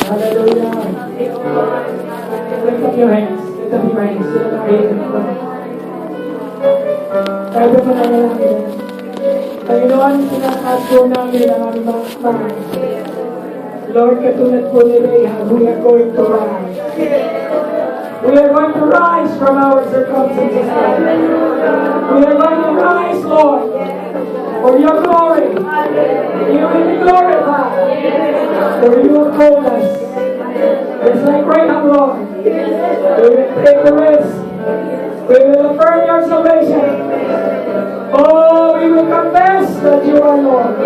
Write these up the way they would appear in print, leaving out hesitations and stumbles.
Hallelujah. Lift up your hands. Lift up your hands. Lift up your hands. Tayo mo na namin. Panginoon, sinakaso namin ang aming mga kamay. Lord, katulad po ni Rahab, we are going to rise. We are going to rise from our circumstances. We are going to rise, Lord, for your glory. You will be glorified. For you have called us. Just like Rahab, Lord. We will take the risk. We will affirm your salvation. Oh, we will confess that you are Lord.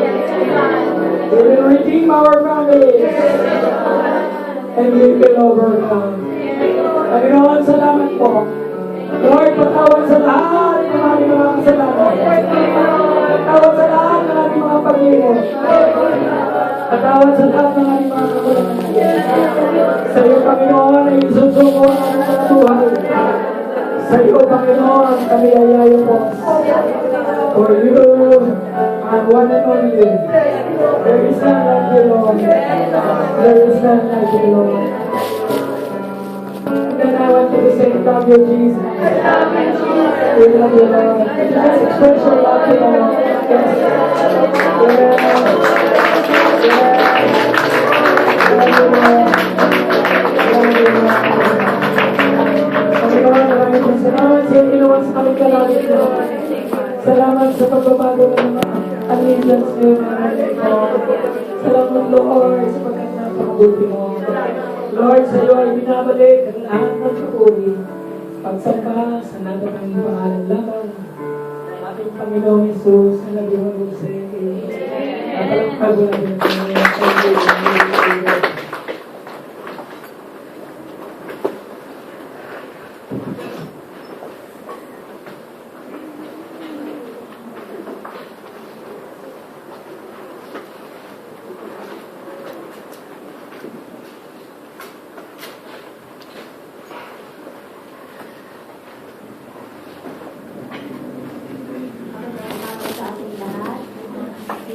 We will redeem our families. And we will overcome. Panginoon, salamat po. Lord, patawad sa lahat ng aming mga kasalanan. Patawad sa lahat ng aming mga pag-iwas. Patawad sa lahat ng aming mga kakulangan. Sa iyo, Panginoon, ay isusuko ang aming mga buhay. Sa iyo, Panginoon, kami ay ayos. For you are one and only. There is none like you, Lord. There is none like you, Lord. Then I want you to say, love you, Jesus. We love you, Lord. Just express your love to the Lord. Yes. Love you, Lord. Love you, Lord. Panginoon, maraming salamat sa iyo, Lord, sa kaming kalagit, Lord. Salamat sa pagbabago ng mga allegiance niyo, salamat, Lord, sa pagkakatabuti mo. Lord, sa iyo ay binabalik ang lahat ng kapuri. Pagsamba sa natin ang pangalan lamang ng ating Panginoong Hesus na naging sa iyo. Napalagpago natin sa iyo.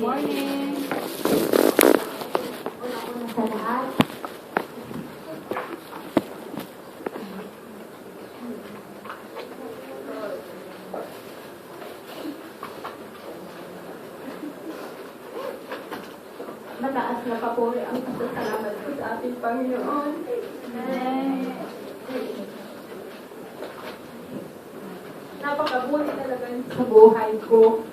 Morning! Una-una sa lahat. Mataas na papuri ang pasasalamat ko sa ating Panginoon. Napakabuti talaga sa buhay ko.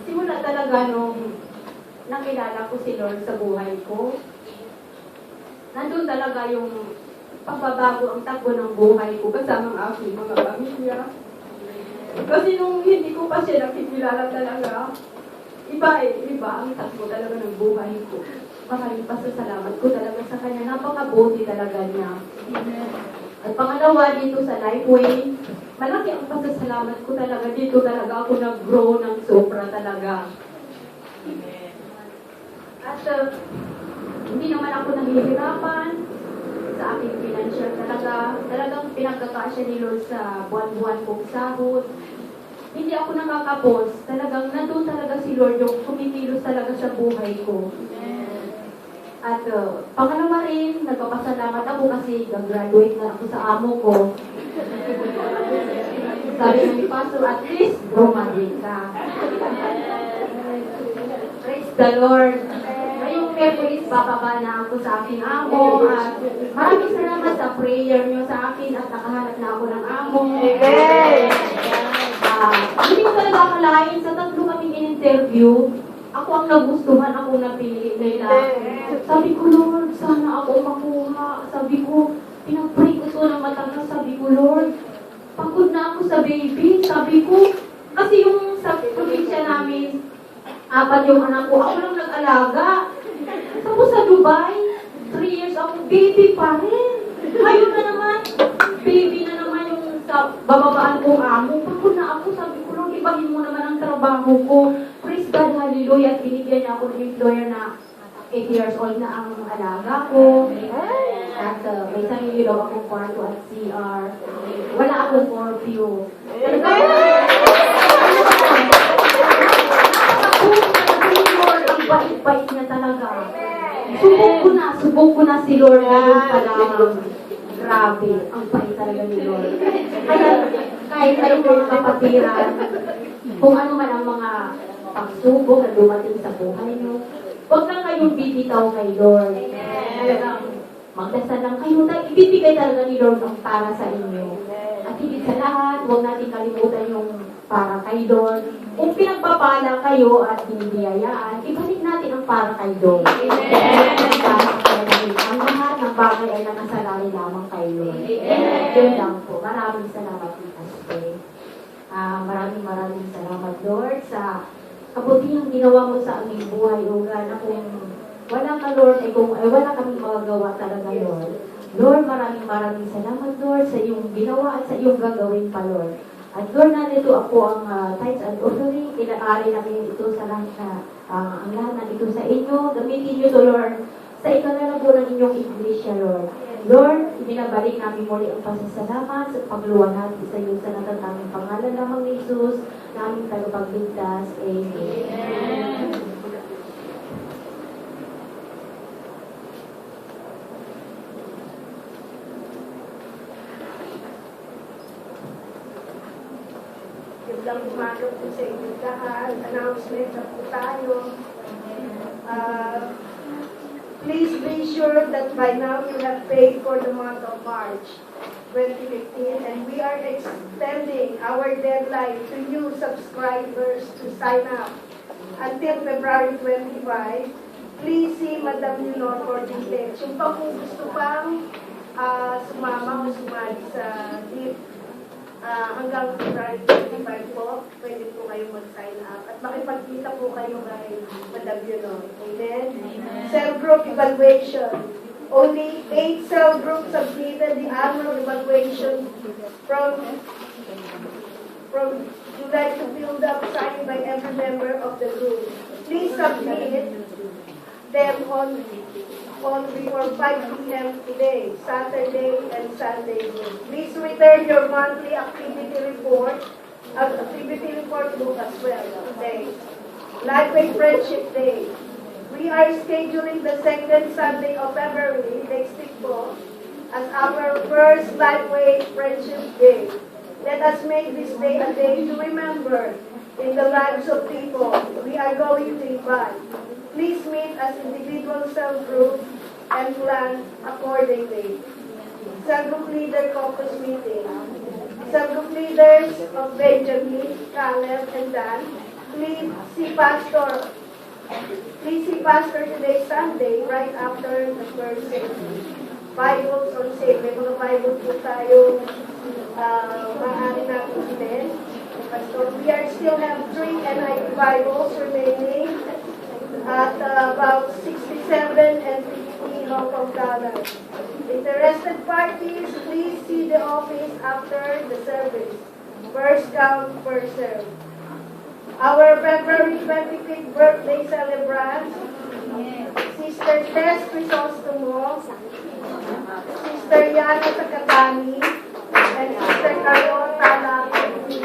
Simula talaga nung nakilala ko si Lord sa buhay ko, nandun talaga yung pagbabago ang takbo ng buhay ko kasama ang aking mga pamilya. Kasi nung hindi ko pa siya nakikilala talaga, iba ang takbo talaga ng buhay ko. Maraming pasasalamat ko talaga sa kanya. Napakabuti talaga niya. At pangalawa dito sa Lifeway, malaki ang pasasalamat ko talaga. Dito talaga ako nag-grow ng sobra talaga. At hindi naman ako naghihirapan sa aking financial talaga. Talagang pinagkakasya ni Lord sa buwan-buwan kong sahod. Hindi ako nakakapos. Talagang nandun talaga si Lord yung kumikilos talaga sa buhay ko. At pangalawa rin, nagpapasalamat ako kasi nag-graduate na ako sa amo ko. Sabi ng pastor, at least graduate ka. Praise the Lord. Ngayong February, bababa na ako sa aking amo. At maraming salamat sa prayer niyo sa akin at nakahanap na ako ng amo. Hindi ko talaga akalain sa tatlo kaming in-interview. Ako ang nagustuhan, ako napili nila. Sabi ko, Lord, sana ako makuha. Sabi ko, pinag-pray ko to ng matagal. Sabi ko, Lord, pagod na ako sa baby. Sabi ko, kasi yung sa probinsya namin, 4 yung anak ko, ako lang nag-alaga. Tapos sa Dubai, 3 years ako, baby pa rin. Ngayon na naman, baby na naman yung sa bababaan kong amo. Pagod na ako, sabi ko, Lord, ibahin mo naman ang trabaho ko. Praise God, hallelujah. At binigyan niya ako ng employer na 8 years old na ang alaga ko. At may sarili daw akong kwarto at CR. Wala akong curfew. Subok ko na si Lord ngayon pa lamang. Grabe, ang bait talaga ni Lord. Kaya kahit kayong mga kapatiran, kung ano man ang mga pagsubok na dumating sa buhay niyo, huwag lang kayong bibitaw kay Lord. Talagang magdasal lang kayo, ibibigay talaga ni Lord ang para sa inyo. At higit sa lahat, huwag natin kalimutan yung para kay Lord. Kung pinagpapala kayo at hinihiyayaan, ibalik natin ang para kay Lord. Ang lahat ng bagay ay nakasalali lamang kay Lord. Yun lang po. Maraming salamat, Tita Stay. Maraming salamat, Lord, sa kabutihang ginawa mo sa aming buhay, O God, na kung wala ka, Lord, wala kami magagawa talaga, Lord. Lord, maraming salamat, Lord, sa iyong ginawa at sa iyong gagawin pa, Lord. At Lord, nandito ako ang tithes and offering. Inaari namin ito sa lahat na, ang lahat na ito sa inyo. Gamitin niyo to, Lord, sa ikalalago ng inyong iglesia, Lord. Lord, ibinabalik namin muli ang pasasalamat sa pagluwalhati sa iyo sa natatanging pangalan lamang ni Jesus, naming tagapagligtas. Amen. Magandang umaga po sa inyo lahat. Announcement na po tayo. Please be sure that by now you have paid for the month of March 2015, and we are extending our deadline to new subscribers to sign up until February 25. Please see Madam Leonor for details. Yung pa kung gusto pang sumama o sumali sa gift, hanggang February 25 po, pwede po kayong mag-sign up. At makipagkita po kayo kay Madam Leonor. Amen? Cell group evaluation. Only 8 cell groups submitted the annual evaluation from you'd like to build up signed by every member of the group. Please submit them on before 5 p.m. today, Saturday and Sunday. Please return your monthly activity report book as well. Okay. Lifeway Friendship Day. We are scheduling the second Sunday of February, next week po, as our first Lifeway Friendship Day. Let us make this day a day to remember in the lives of people we are going to invite. Please meet as individual cell group and plan accordingly. Cell group leader caucus meeting. Cell group leaders of Benjamin, Caleb, and Dan, please see Pastor today Sunday right after the first session. Bibles on sale. May mga Bible po tayo maaari natin din. Pastor, we are still have 3 NIV Bibles remaining at about 67 and 50 Hong Kong dollars. Interested parties, please see the office after the service. First come, first serve. Our February 25th birthday celebrant, Sister Tess Crisostomo, Sister Yana Sakatani, and Sister Carol Talapi.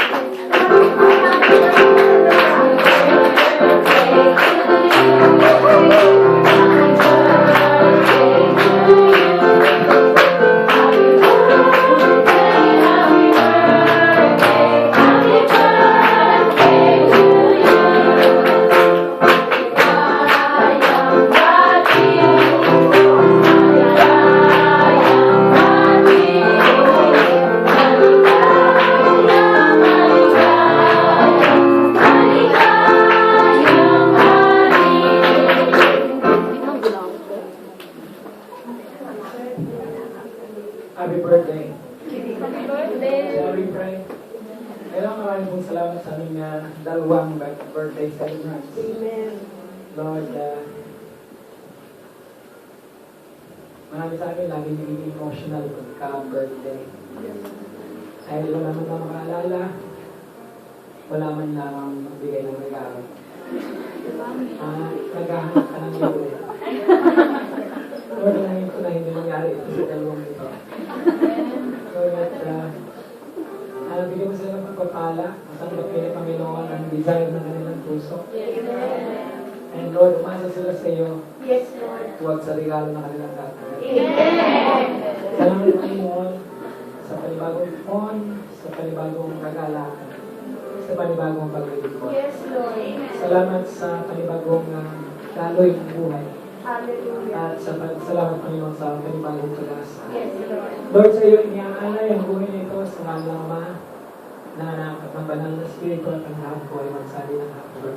Happy birthday. Sorry, Frank. Kaya maraming pong salamat sa aming dalawang birthday celebrants. Amen. Lord, marami sa amin lagi naging emotional pagka-birthday. Dahil wala man na makaalala, wala man lamang magbigay ng regalo. Naghahanap ka ng libre. Lord, ngayon ko na hindi nangyari ito sa dalawang ito. Lord, bigyan mo sila ng pagpapala, masanggap kayo Panginoon ang desire ng kanilang puso. And Lord, umasa sila sa iyo Yes, Lord. Huwag sa regalo na kanilang dapat. Amen. Salamat Panginoon sa panibagong phone, sa panibagong kagalakan, sa panibagong paglilingkod. Yes, Lord. Salamat sa panibagong daloy ng buhay. Hallelujah. At salamat Panginoon sa panibagong pag-asa. Yes, Lord. Lord, sa iyo iniaalay ang buhay nito sa ngalan ng Ama, ng Anak at ng Banal na Espiritu at ang lahat po ay magsali ng hapon.